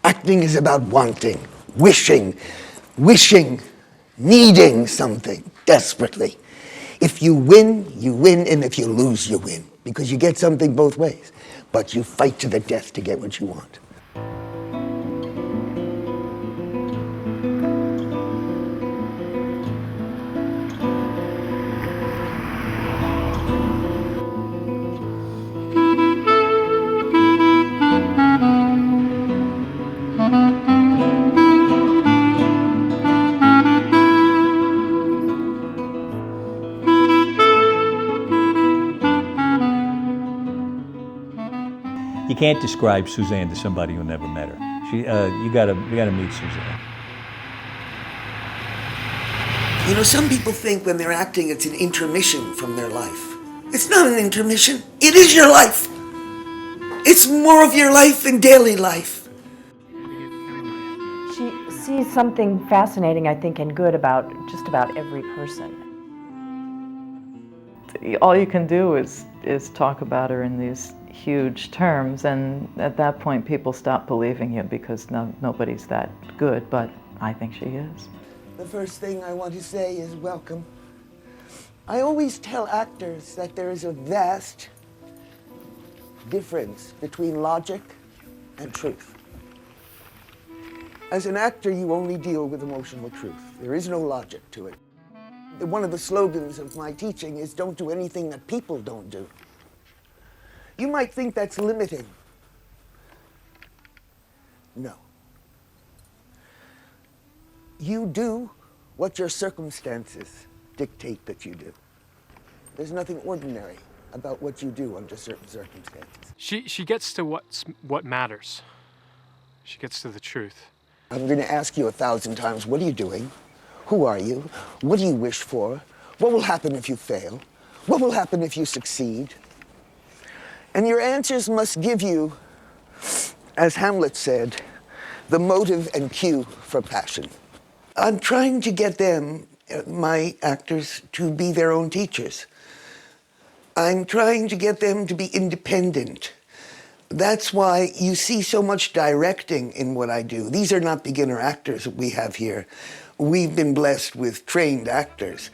Acting is about wanting, wishing, needing something desperately. If you win, and if you lose, you win, because you get something both ways. But you fight to the death to get what you want. You can't describe Suzanne to somebody who never met her. You gotta meet Suzanne. You know, some people think when they're acting it's an intermission from their life. It's not an intermission. It is your life. It's more of your life than daily life. She sees something fascinating, I think, and good about just about every person. All you can do is talk about her in these huge terms, and at that point people stop believing you because nobody's that good, but I think she is. The first thing I want to say is welcome. I always tell actors that there is a vast difference between logic and truth. As an actor, you only deal with emotional truth. There is no logic to it. One of the slogans of my teaching is don't do anything that people don't do. You might think that's limiting. No. You do what your circumstances dictate that you do. There's nothing ordinary about what you do under certain circumstances. She gets to what matters. She gets to the truth. I'm going to ask you 1,000 times, what are you doing? Who are you? What do you wish for? What will happen if you fail? What will happen if you succeed? And your answers must give you, as Hamlet said, the motive and cue for passion. I'm trying to get them, my actors, to be their own teachers. I'm trying to get them to be independent. That's why you see so much directing in what I do. These are not beginner actors that we have here. We've been blessed with trained actors.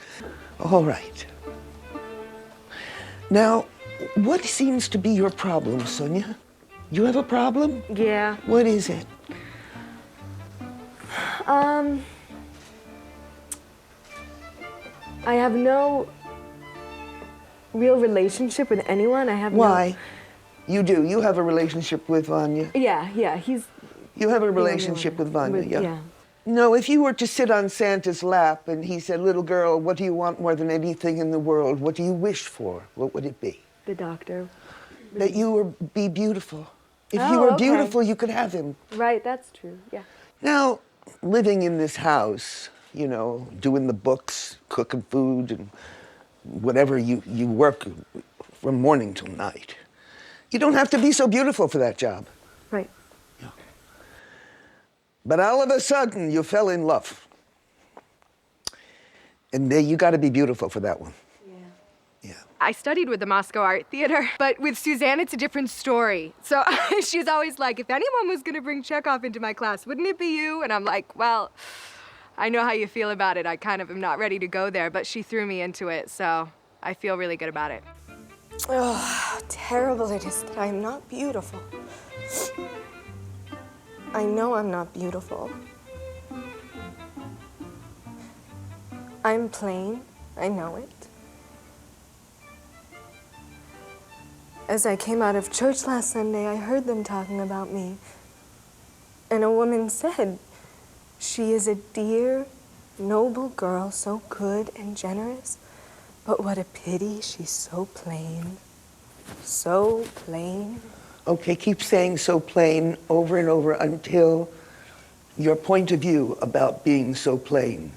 All right. Now, what seems to be your problem, Sonia? You have a problem? Yeah. What is it? I have no real relationship with anyone. I have Why? You do. You have a relationship with Vanya. Yeah, he's... You have a relationship with Vanya, yeah. Yeah. No, if you were to sit on Santa's lap and he said, little girl, what do you want more than anything in the world? What do you wish for? What would it be? The doctor. That you would be beautiful. If Oh, you were okay. beautiful, you could have him. Right, that's true, yeah. Now, living in this house, you know, doing the books, cooking food, and whatever you work from morning till night. You don't have to be so beautiful for that job. Right. Yeah. But all of a sudden, you fell in love. And you got to be beautiful for that one. Yeah. I studied with the Moscow Art Theater, but with Suzanne, it's a different story. So she's always like, if anyone was gonna bring Chekhov into my class, wouldn't it be you? And I'm like, well, I know how you feel about it. I kind of am not ready to go there, but she threw me into it, so I feel really good about it. Oh, how terrible it is that I'm not beautiful. I know I'm not beautiful. I'm plain, I know it. As I came out of church last Sunday, I heard them talking about me. And a woman said, she is a dear, noble girl, so good and generous. But what a pity she's so plain. So plain. Okay, keep saying so plain over and over until your point of view about being so plain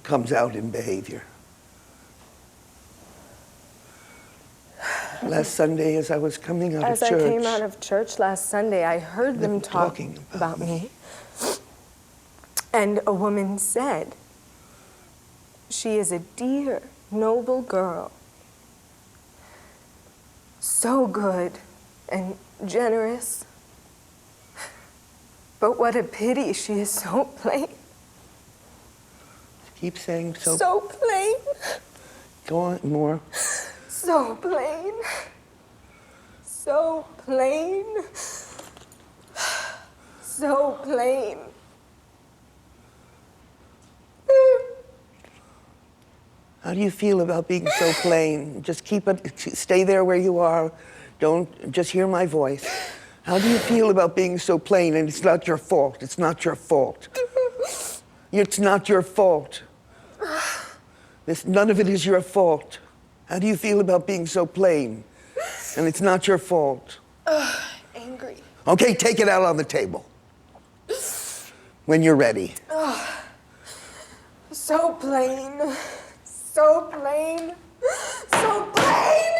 comes out in behavior. Last Sunday, as I was coming out of church... As I came out of church last Sunday, I heard them talking about me. And a woman said, she is a dear, noble girl. So good and generous. But what a pity she is so plain. Keep saying so. So plain. Go on, more. So plain. So plain. So plain. How do you feel about being so plain? Just keep it, stay there where you are. Don't, just hear my voice. How do you feel about being so plain? And it's not your fault. It's not your fault. It's not your fault. None of it is your fault. How do you feel about being so plain? And it's not your fault. Angry. Okay, take it out on the table. When you're ready. So plain. So plain. So plain.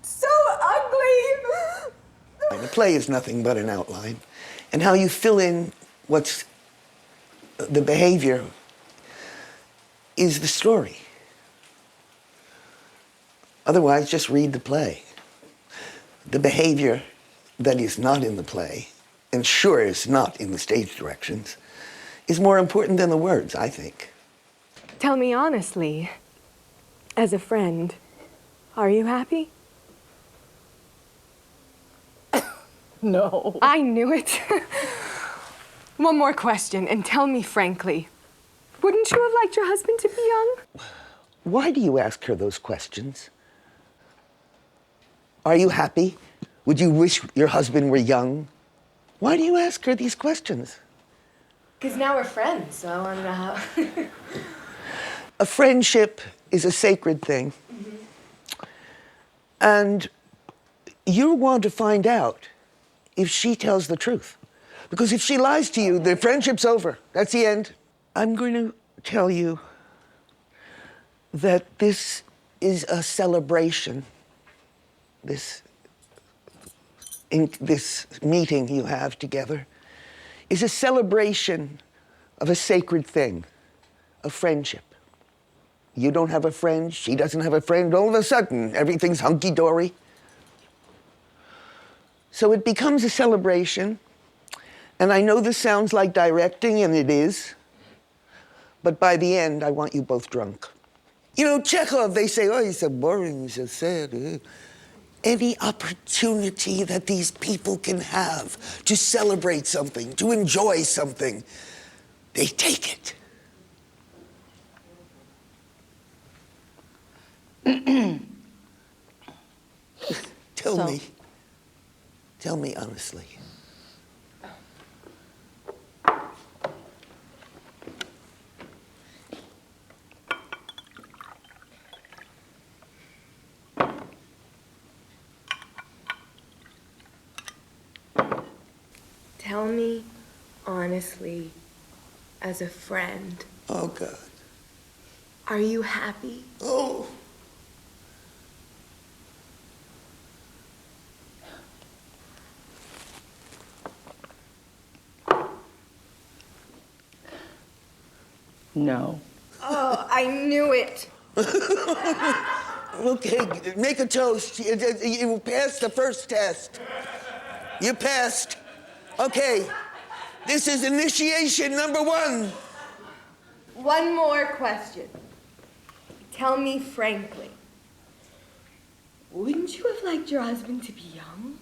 So ugly. The play is nothing but an outline. And how you fill in what's the behavior is the story. Otherwise, just read the play. The behavior that is not in the play, and sure is not in the stage directions, is more important than the words, I think. Tell me honestly, as a friend, are you happy? No. I knew it. One more question, and tell me frankly. Wouldn't you have liked your husband to be young? Why do you ask her those questions? Are you happy? Would you wish your husband were young? Why do you ask her these questions? Because now we're friends, so I want to know how. A friendship is a sacred thing. Mm-hmm. And you want to find out if she tells the truth. Because if she lies to you, the friendship's over. That's the end. I'm going to tell you that this is a celebration. This meeting you have together is a celebration of a sacred thing, of friendship. You don't have a friend, she doesn't have a friend, all of a sudden, everything's hunky-dory. So it becomes a celebration, and I know this sounds like directing, and it is, but by the end, I want you both drunk. You know, Chekhov, they say, oh, he's so boring, he's so sad. Any opportunity that these people can have to celebrate something, to enjoy something, they take it. Tell me honestly. Tell me honestly, as a friend. Oh, God. Are you happy? Oh. No. Oh, I knew it. Okay, make a toast. You passed the first test. You passed. Okay, this is initiation number 1. One more question. Tell me frankly, wouldn't you have liked your husband to be young?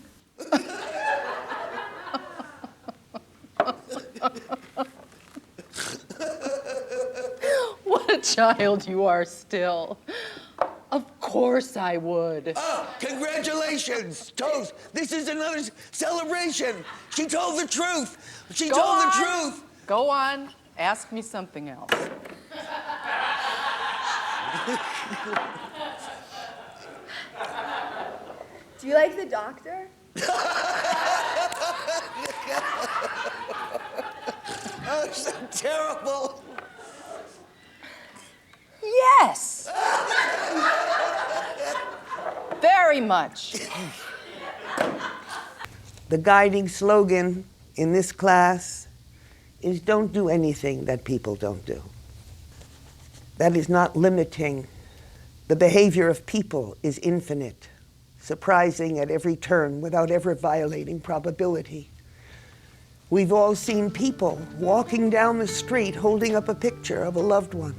What a child you are still. Of course I would. Oh, congratulations, toast. This is another celebration. She told the truth. She told the truth. Go on. Ask me something else. Do you like the doctor? Oh, so terrible. Yes. Very much. The guiding slogan in this class is don't do anything that people don't do. That is not limiting. The behavior of people is infinite, surprising at every turn without ever violating probability. We've all seen people walking down the street holding up a picture of a loved one.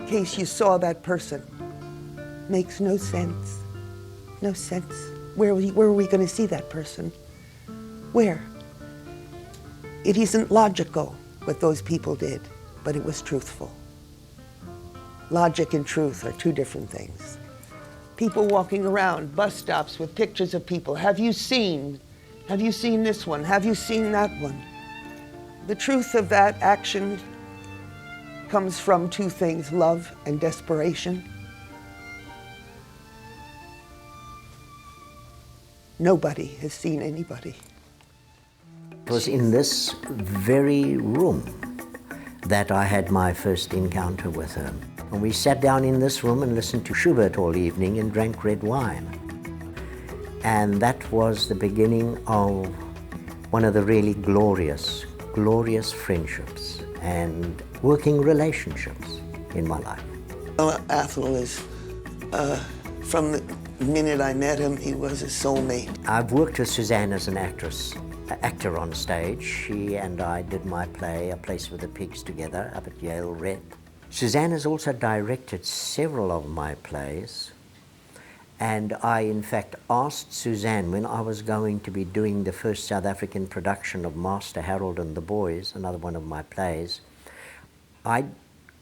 In case you saw that person. Makes no sense. No sense. Where are we going to see that person? Where? It isn't logical what those people did, but it was truthful. Logic and truth are two different things. People walking around bus stops with pictures of people. Have you seen this one? Have you seen that one? The truth of that action comes from two things, love and desperation. Nobody has seen anybody. It was in this very room that I had my first encounter with her. And we sat down in this room and listened to Schubert all evening and drank red wine. And that was the beginning of one of the really glorious friendships and working relationships in my life. Athol is, from the minute I met him, he was a soulmate. I've worked with Suzanne as an actor on stage. She and I did my play, A Place with the Pigs, together up at Yale Rep. Suzanne has also directed several of my plays, and I in fact asked Suzanne when I was going to be doing the first South African production of Master Harold and the Boys, another one of my plays. I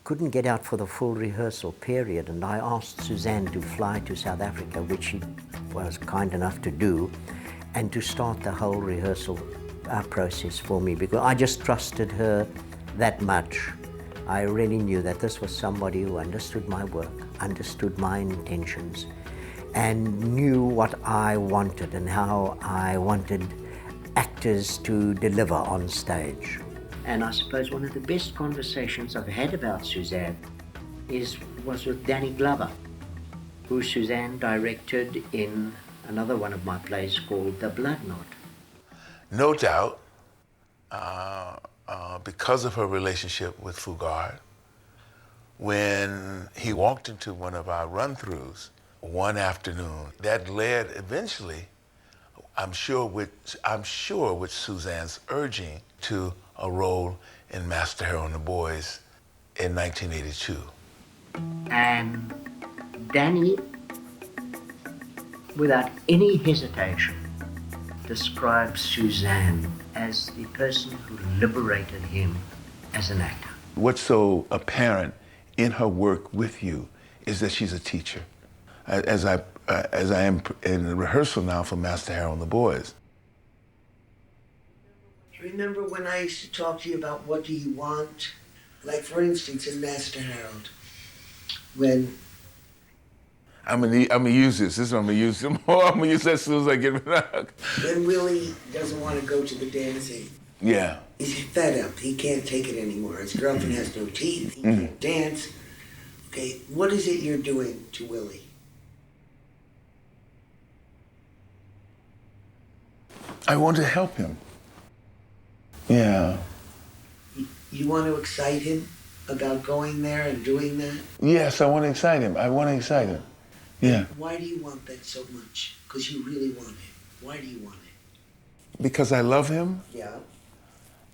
couldn't get out for the full rehearsal period, and I asked Suzanne to fly to South Africa, which she was kind enough to do, and to start the whole rehearsal process for me, because I just trusted her that much. I really knew that this was somebody who understood my work, understood my intentions, and knew what I wanted and how I wanted actors to deliver on stage. And I suppose one of the best conversations I've had about Suzanne was with Danny Glover, who Suzanne directed in another one of my plays called The Blood Knot. No doubt, because of her relationship with Fugard, when he walked into one of our run-throughs one afternoon, that led eventually, I'm sure with Suzanne's urging, to a role in Master Harold and the Boys in 1982. And Danny, without any hesitation, describes Suzanne as the person who liberated him as an actor. What's so apparent in her work with you is that she's a teacher. As I am in the rehearsal now for Master Harold and the Boys. Remember when I used to talk to you about what do you want? Like, for instance, in Master Harold, when... I'm gonna use this. This is what I'm gonna use. I'm gonna use that as soon as I get back. When Willie doesn't want to go to the dancing. Yeah. He's fed up. He can't take it anymore. His girlfriend has no teeth. He can't dance. Okay, what is it you're doing to Willie? I want to help him. Yeah. You want to excite him about going there and doing that? Yes, I want to excite him. Yeah. Why do you want that so much? Because you really want it. Why do you want it? Because I love him. Yeah.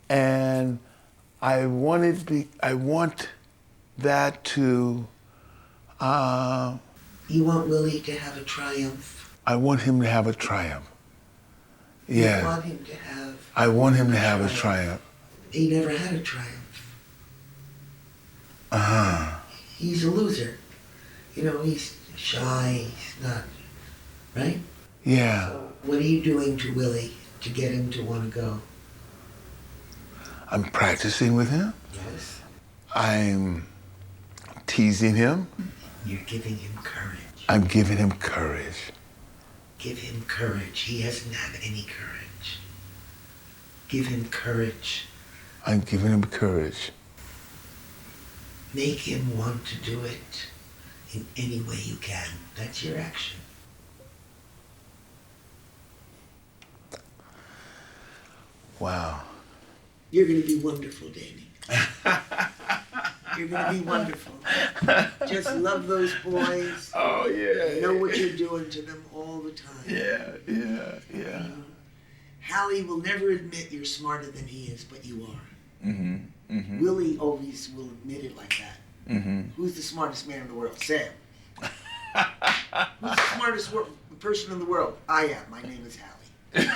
And I want that to... You want Willie to have a triumph? I want him to have a triumph. Yeah. You want him to have... I want him to have a triumph. He never had a triumph. Uh-huh. He's a loser. You know, he's shy, he's not, right? Yeah. So what are you doing to Willie to get him to want to go? I'm practicing with him. Yes. I'm teasing him. You're giving him courage. I'm giving him courage. Give him courage. He doesn't have any courage. Give him courage. I'm giving him courage. Make him want to do it in any way you can. That's your action. Wow. You're going to be wonderful, Danny. You're going to be wonderful. Just love those boys. Oh, yeah. Know what you're doing to them all the time. Yeah. Hallie will never admit you're smarter than he is, but you are. Mm-hmm. Mm-hmm. Willie always will admit it like that. Mm-hmm. Who's the smartest man in the world? Sam. Who's the smartest person in the world? I am. My name is Hallie. You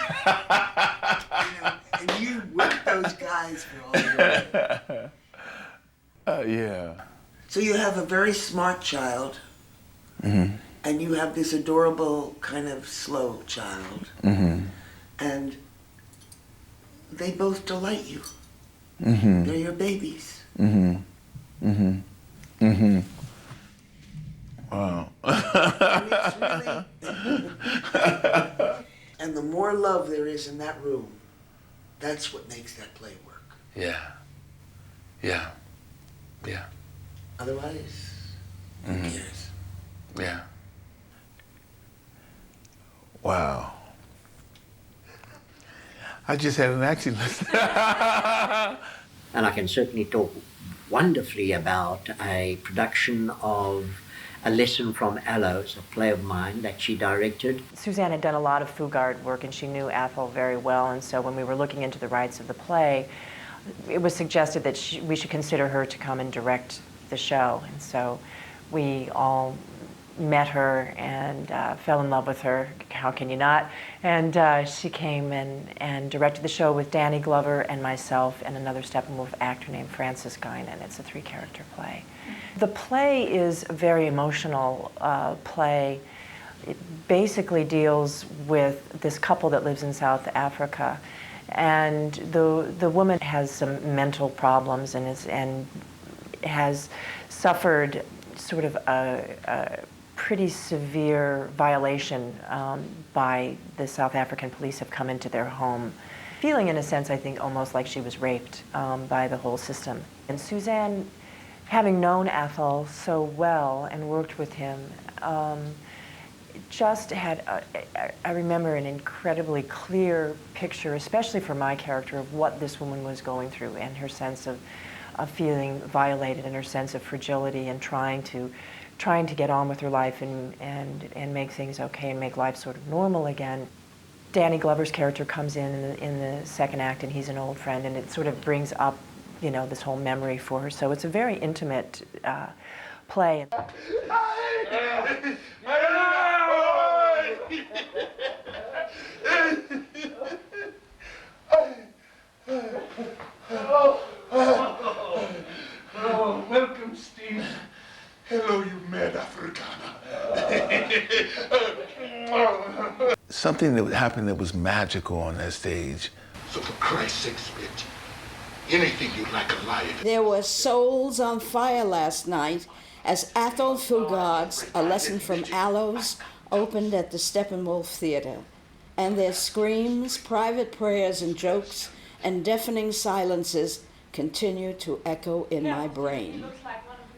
know, and you whip those guys for all your Yeah. So you have a very smart child, Mm-hmm. and you have this adorable, kind of slow child, Mm-hmm. and they both delight you. Mm-hmm. They're your babies. Mm-hmm. Mm-hmm. Mm-hmm. Wow. And it's really, and the more love there is in that room, that's what makes that play work. Yeah. Yeah. Yeah. Otherwise, who Mhm. cares? Yeah. Wow. I just had an acting lesson. And I can certainly talk wonderfully about a production of A Lesson from Aloes, a play of mine that she directed. Suzanne had done a lot of Fugard work, and she knew Athol very well, and so when we were looking into the rights of the play, it was suggested that we should consider her to come and direct the show. And so we all met her and fell in love with her. How can you not? And she came and directed the show with Danny Glover and myself and another Steppenwolf actor named Francis Guinan. It's a 3-character play. The play is a very emotional play. It basically deals with this couple that lives in South Africa, and the woman has some mental problems and has suffered sort of a pretty severe violation by the South African police. Have come into their home, feeling in a sense, I think, almost like she was raped by the whole system. And Suzanne, having known Athol so well and worked with him, just had, I remember, an incredibly clear picture, especially for my character, of what this woman was going through and her sense of feeling violated and her sense of fragility and trying to get on with her life and make things okay and make life sort of normal again. Danny Glover's character comes in the second act, and he's an old friend, and it sort of brings up, you know, this whole memory for her. So it's a very intimate play. Oh, welcome, Steve. Hello, you mad Afrikaner. Something that happened that was magical on that stage. So for Christ's sake, bitch, anything you'd like a liar. There were souls on fire last night as Athol Fugard's A Lesson from Aloes opened at the Steppenwolf Theater, and their screams, private prayers and jokes, and deafening silences continue to echo in my brain.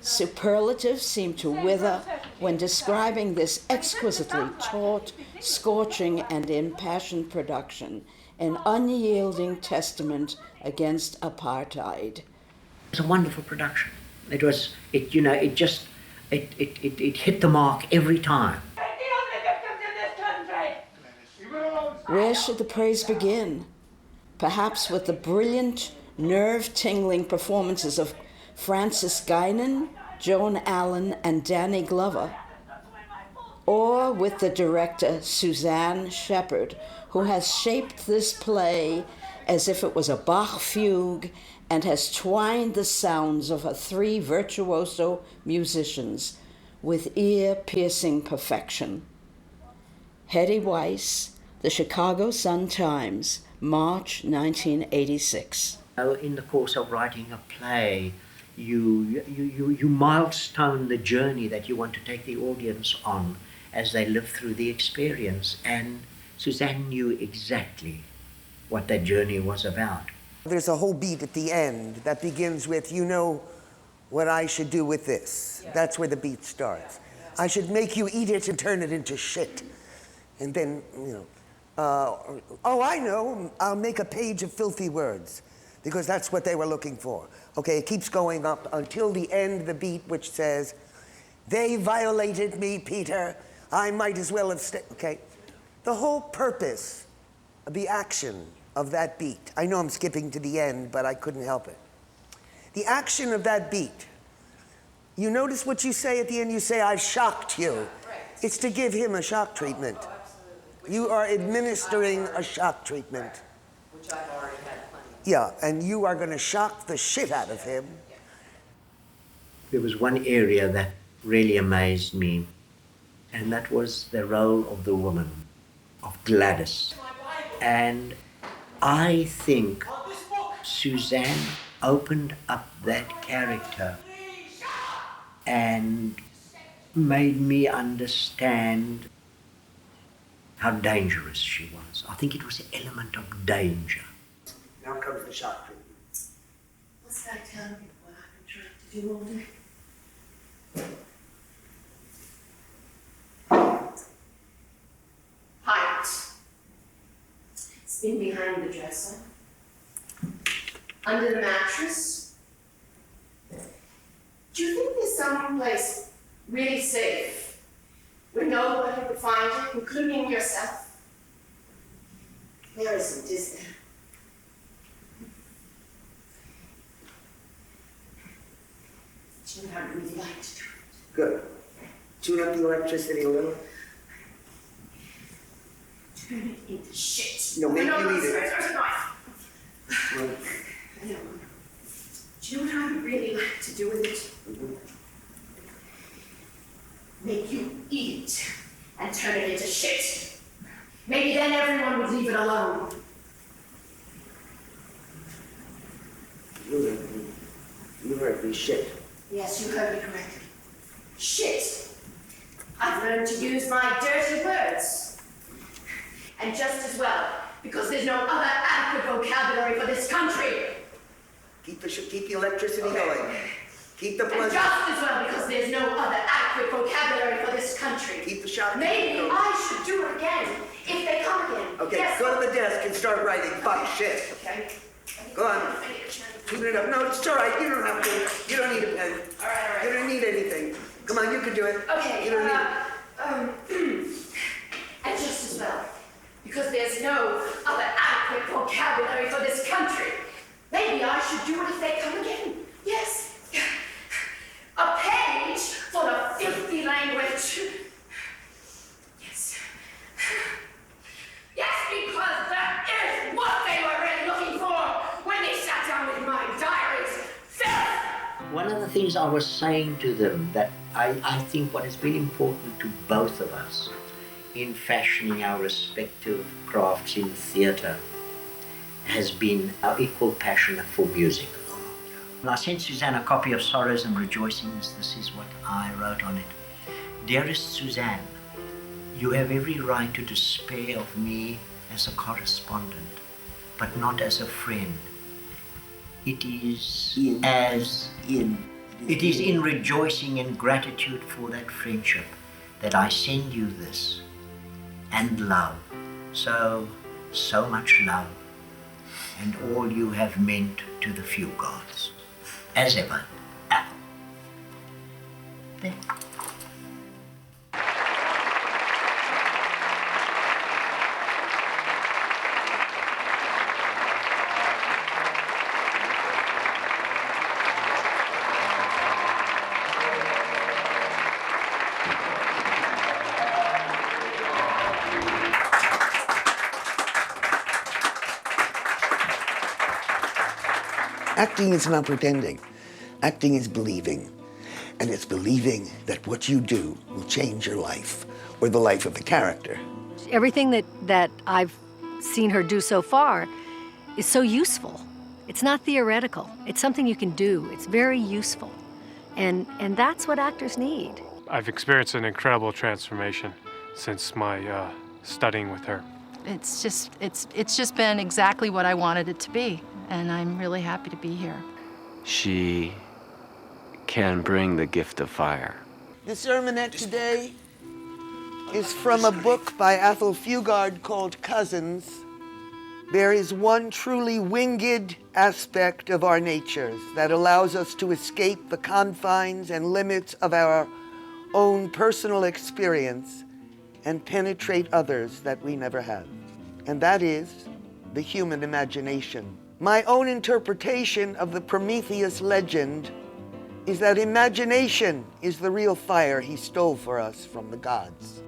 Superlatives seem to wither when describing this exquisitely taut, scorching, and impassioned production, an unyielding testament against apartheid. It was a wonderful production. It hit the mark every time. Where should the praise begin? Perhaps with the brilliant, nerve-tingling performances of Francis Guinan, Joan Allen, and Danny Glover, or with the director Suzanne Shepherd, who has shaped this play as if it was a Bach fugue and has twined the sounds of her 3 virtuoso musicians with ear-piercing perfection. Hetty Weiss, The Chicago Sun-Times, March 1986. In the course of writing a play, you milestone the journey that you want to take the audience on as they live through the experience. And Suzanne knew exactly what that journey was about. There's a whole beat at the end that begins with, you know what I should do with this. Yeah. That's where the beat starts. Yeah. I should make you eat it and turn it into shit. And then, you know, oh, I know, I'll make a page of filthy words, because that's what they were looking for. Okay, it keeps going up until the end of the beat, which says, they violated me, Peter. I might as well have stayed. Okay, the whole purpose the action of that beat. I know I'm skipping to the end, but I couldn't help it. The action of that beat. You notice what you say at the end? You say, "I've shocked you." Right. It's to give him a shock treatment. Oh, you are administering a shock treatment. Which I've already had plenty. Yeah, and you are going to shock the shit out of him. There was one area that really amazed me, and that was the role of the woman, of Gladys. And I think Suzanne opened up that character and made me understand how dangerous she was. I think it was an element of danger. Now comes the shock treatment. What's that telling me what I've been trying to do all day? Hide it. It's been behind the dresser. Under the mattress. Do you think there's some place really safe where nobody would find it, including yourself? There isn't, is there? Do you know how I'd really like to do it? Good. Tune up the electricity a little. Turn it into shit. No, make you eat it. No. Do you know what I would really like to do with it? Make you eat it and turn it into shit. Maybe then everyone would leave it alone. You heard me, shit. Yes, you heard me correctly. Shit. I've learned to use my dirty words. And just as well, because there's no other adequate vocabulary for this country. Keep the electricity going. Keep the blood. And just as well, because there's no other adequate vocabulary for this country. Keep the shock. Maybe I should do it again, if they come again. Okay, yes. Go to the desk and start writing. Fuck shit. Okay. Go on. Tune it up. No, it's all right. You don't have to. You don't need a pen. All right. You don't need anything. Come on, you can do it. Okay. You don't need. And just as well, because there's no other adequate vocabulary for this country. Maybe I should do it if they come again. Yes. A page full of filthy language. Yes. Yes, because that is what they were really looking for when they sat down with my diaries. Filth! One of the things I was saying to them that I think what has been important to both of us in fashioning our respective crafts in theatre has been our equal passion for music. And I sent Suzanne a copy of Sorrows and Rejoicings. This is what I wrote on it. Dearest Suzanne, you have every right to despair of me as a correspondent, but not as a friend. It is in rejoicing and gratitude for that friendship that I send you this, and love. So much love, and all you have meant to the Fugards. As ever, Athol. There. Acting is not pretending. Acting is believing. And it's believing that what you do will change your life or the life of the character. Everything that I've seen her do so far is so useful. It's not theoretical. It's something you can do. It's very useful. And that's what actors need. I've experienced an incredible transformation since my studying with her. It's just been exactly what I wanted it to be, and I'm really happy to be here. She can bring the gift of fire. The sermonette today is from a book by Athol Fugard called Cousins. There is one truly winged aspect of our natures that allows us to escape the confines and limits of our own personal experience and penetrate others that we never have. and that is the human imagination. My own interpretation of the Prometheus legend is that imagination is the real fire he stole for us from the gods.